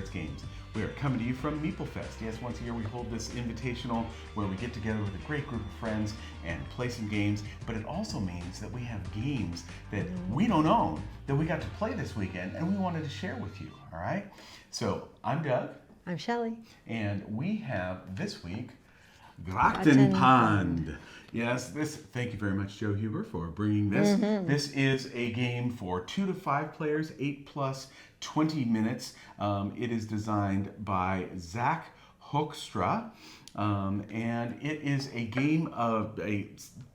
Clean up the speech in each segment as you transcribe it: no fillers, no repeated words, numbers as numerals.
Garrett's Games. We are coming to you from Meeplefest. Yes, once a year we hold this invitational where we get together with a great group of friends and play some games, but it also means that we have games that we don't own that we got to play this weekend and we wanted to share with you, all right? So, I'm Doug. I'm Shelley. And we have this week Grachtenpand. Yes, thank you very much, Joe Huber, for bringing this. This is a game for 2 to 5 players, 8 plus 20 minutes. It is designed by Zach Hoekstra, and it is a game of a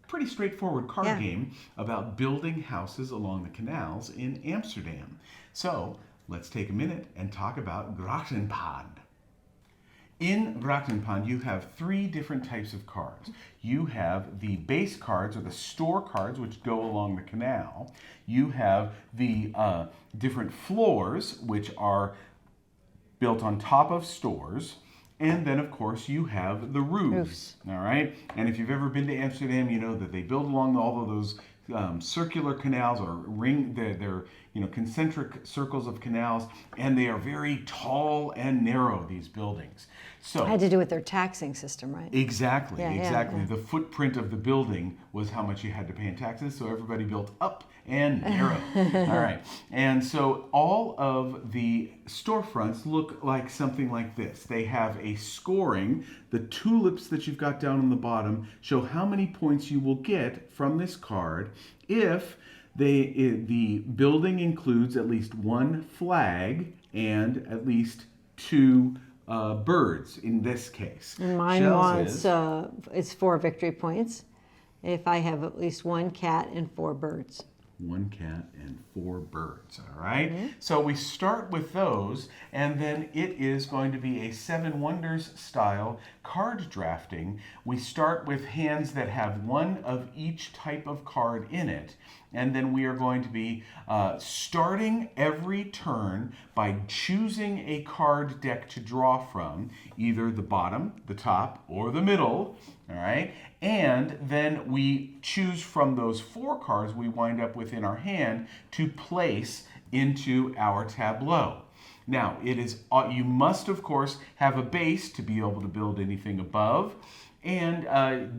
pretty straightforward card game about building houses along the canals in Amsterdam. So let's take a minute and talk about Grachtenpand. In Grachtenpand, you have 3 different types of cards. You have the base cards, or the store cards, which go along the canal. You have the different floors, which are built on top of stores. And then, of course, you have the roofs. All right? And if you've ever been to Amsterdam, you know that they build along all of those circular canals, or they're concentric circles of canals, and they are very tall and narrow, these buildings. So it had to do with their taxing system, right? Exactly, exactly. Yeah. The footprint of the building was how much you had to pay in taxes, so everybody built up and narrow. All right, and so all of the storefronts look like something like this. They have a scoring. The tulips that you've got down on the bottom show how many points you will get from this card if the building includes at least 1 flag and at least 2 birds in this case. And mine wants it's 4 victory points if I have at least 1 cat and 4 birds. 1 cat and 4 birds, all right? So we start with those, and then it is going to be a 7 Wonders style card drafting. We start with hands that have 1 of each type of card in it, and then we are going to be starting every turn by choosing a card deck to draw from, either the bottom, the top, or the middle, all right? And then we choose from those 4 cards we wind up with in our hand to place into our tableau. Now, it is you must, of course, have a base to be able to build anything above. And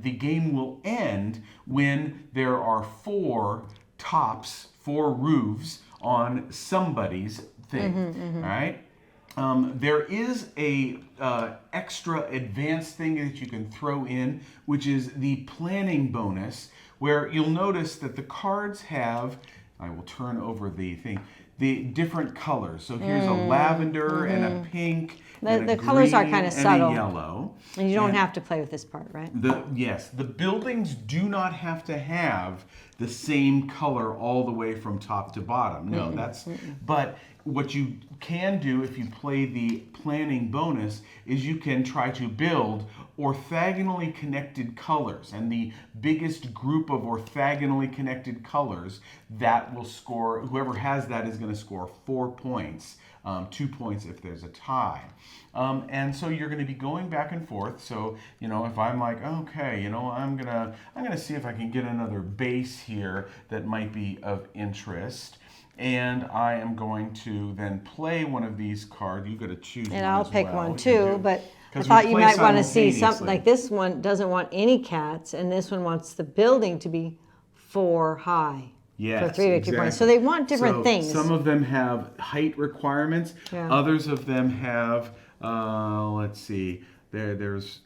the game will end when there are 4 tops, 4 roofs on somebody's thing, all right? There is a extra advanced thing that you can throw in, which is the planning bonus, where you'll notice that the cards have, I will turn over the thing, the different colors. So here's a lavender and a pink and a green colors are kind of subtle. And a yellow. And you don't have to play with this part, right? Yes, the buildings do not have to have the same color all the way from top to bottom. No, but what you can do if you play the planning bonus is you can try to build orthogonally connected colors, and the biggest group of orthogonally connected colors that will score, whoever has that is going to score 4 points, 2 points if there's a tie. And so you're going to be going back and forth. So, if I'm like, okay, I'm gonna see if I can get another base here that might be of interest. And I am going to then play one of these cards. You've got to choose one. And I'll as pick well. one too, but I thought you might want to see something like this one doesn't want any cats, and this one wants the building to be 4 high. Yes, for 3 victory points. So they want different things. Some of them have height requirements. Yeah. Others of them have, let's see, there's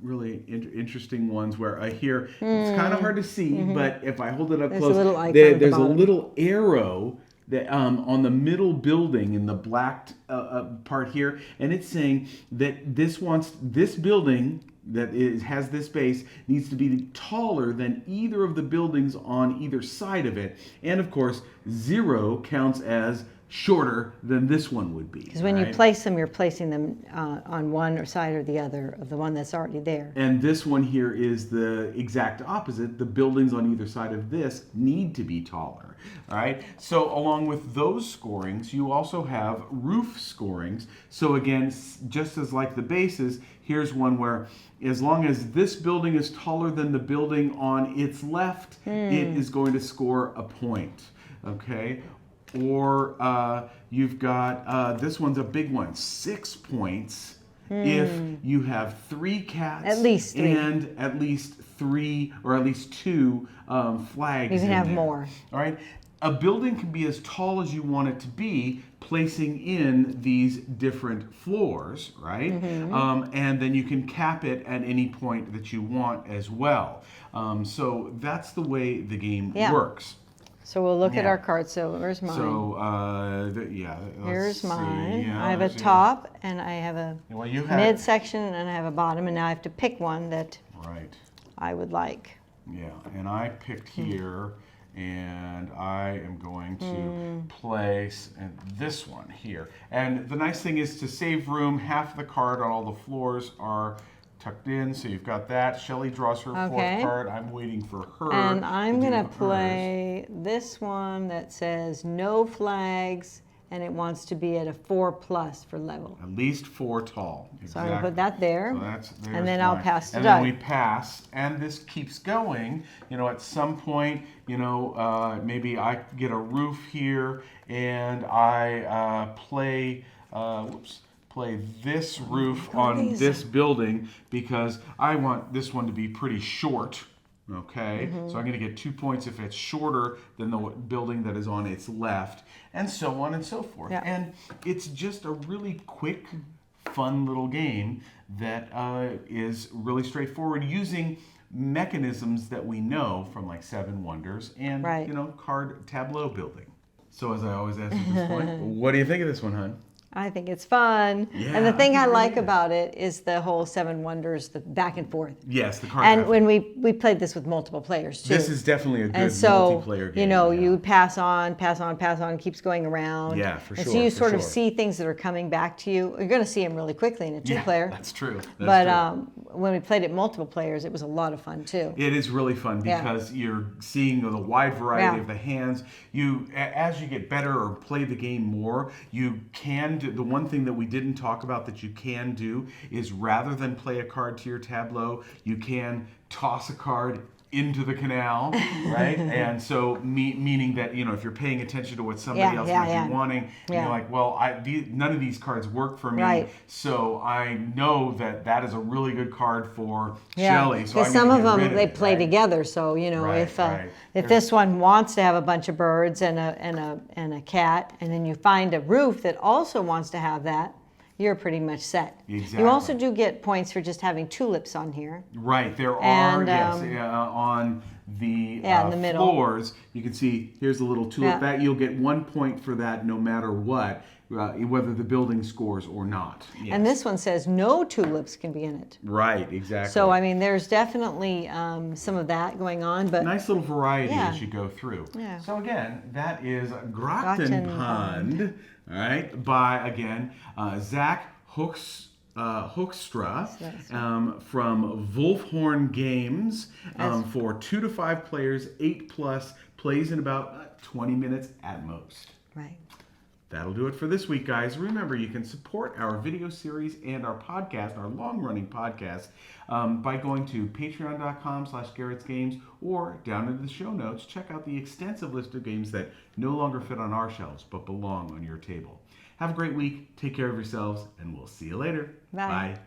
really interesting ones where I hear it's kind of hard to see, but if I hold it up close, there's a little arrow that on the middle building in the black part here, and it's saying that this building that has this base needs to be taller than either of the buildings on either side of it, and of course 0 counts as shorter than this one would be. Because when you place them, you're placing them on one side or the other of the one that's already there. And this one here is the exact opposite. The buildings on either side of this need to be taller. All right. So along with those scorings, you also have roof scorings. So again, just as like the bases, here's one where as long as this building is taller than the building on its left, it is going to score a point. Okay. Or you've got, this one's a big one, 6 points if you have 3 cats. At least 3. And at least 3 or at least 2 flags. You can have there. more. All right. A building can be as tall as you want it to be, placing in these different floors, right? And then you can cap it at any point that you want as well. So that's the way the game works. So we'll look at our cards. So where's mine? So, here's mine. Yeah, I have a top, and I have a well, you midsection, and I have a bottom, and now I have to pick one that I would like. Yeah, and I picked here, and I am going to place this one here. And the nice thing is to save room, half the card on all the floors are tucked in, so you've got that. Shelley draws her 4th card. I'm waiting for her. And I'm going to play this one that says no flags, and it wants to be at a 4+ for level. At least 4 tall. Exactly. So I'm going to put that there. So and then I'll pass to Doug. And then we pass, and this keeps going. You know, at some point, you know, maybe I get a roof here, and I play this roof on this building because I want this one to be pretty short. Okay, so I'm going to get 2 points if it's shorter than the building that is on its left, and so on and so forth. And it's just a really quick, fun little game that is really straightforward, using mechanisms that we know from like 7 Wonders and you know, card tableau building. So as I always ask at this point, what do you think of this one, hon? I think it's fun. Yeah, and the thing I like about it is the whole 7 Wonders, the back and forth. Yes, the card. And when we played this with multiple players too. This is definitely a good multiplayer game. You know, you pass on, keeps going around. Yeah, for sure. And so you sort of see things that are coming back to you. You're going to see them really quickly in a 2-player. That's true. When we played it multiple players, it was a lot of fun too. It is really fun because you're seeing the wide variety of the hands. You, as you get better or play the game more, you can do, the one thing that we didn't talk about that you can do is rather than play a card to your tableau, you can toss a card into the canal, right? And so, meaning that, you know, if you're paying attention to what somebody else might be wanting, you're like, well, none of these cards work for me, so I know that that is a really good card for Shelley. So because some of them, they play together, so, you know, if this one wants to have a bunch of birds and a cat, and then you find a roof that also wants to have that, you're pretty much set. Exactly. You also do get points for just having tulips on here. Right, there are, on the, in the middle. Floors, you can see, here's a little tulip. That you'll get 1 point for that no matter what, whether the building scores or not. Yes. And this one says no tulips can be in it. Right, exactly. So, I mean, there's definitely some of that going on. But nice little variety as you go through. Yeah. So again, that is Grachtenpand. All right, by, again, Zach Hoekstra from Wulfhorn Games for 2 to 5 players, 8+, plays in about 20 minutes at most. Right. That'll do it for this week, guys. Remember, you can support our video series and our podcast, our long-running podcast, by going to patreon.com/GarrettsGames, or down in the show notes, check out the extensive list of games that no longer fit on our shelves but belong on your table. Have a great week. Take care of yourselves, and we'll see you later. Bye. Bye.